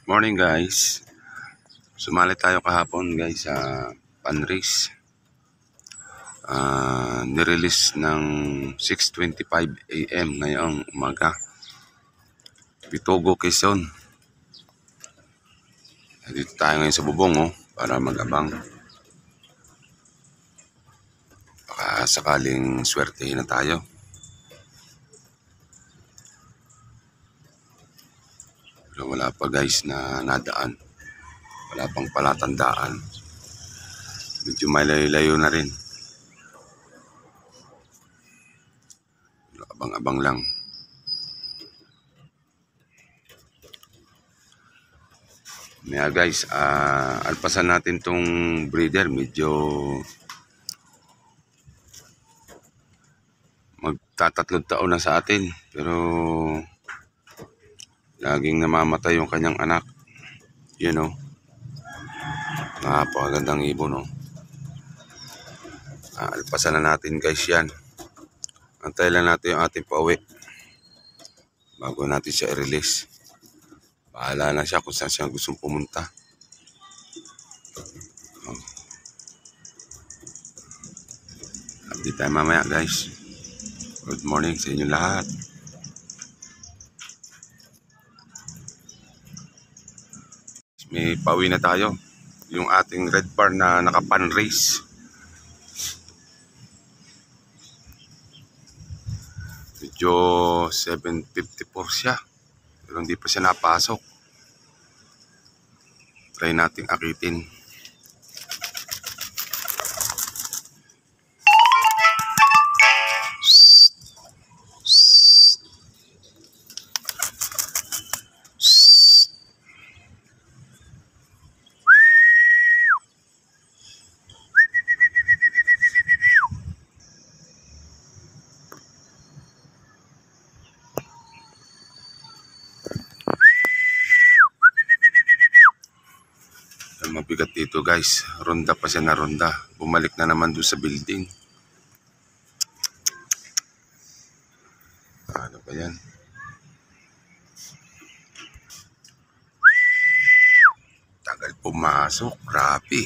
Morning guys. Sumali tayo kahapon guys sa pan-race. Nirelease ng 6:25 AM ngayong umaga. Bitogo, Quezon. Dito tayo ngayon sa bubong para mag-abang. Baka sakaling swertehin na tayo. Pero wala pa guys na nadaan. Wala pang palatandaan. Medyo may layo-layo na rin. Abang-abang lang. Kaya guys, alpasan natin tong breeder. Medyo magtatatlong taon na sa atin. Pero laging namamatay yung kanyang anak. Yun napakagandang ibon alpasan na natin guys yan. Antay lang natin yung ating pauwi bago natin siya i-release. Bahala na siya kung saan siya gustong pumunta. Update tayo mamaya guys. Good morning sa inyo lahat. May pauwi na tayo. Yung ating red bar na nakapan race. Medyo 7:54 siya. Pero hindi pa siya napasok. Try nating akitin. Mabigat dito guys, ronda pa siya na ronda. Bumalik na naman doon sa building. Ano ba yan? Tagal pumasok, grabe.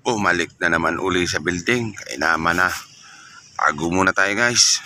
Bumalik na naman uli sa building. Kainama na. Tago muna tayo guys.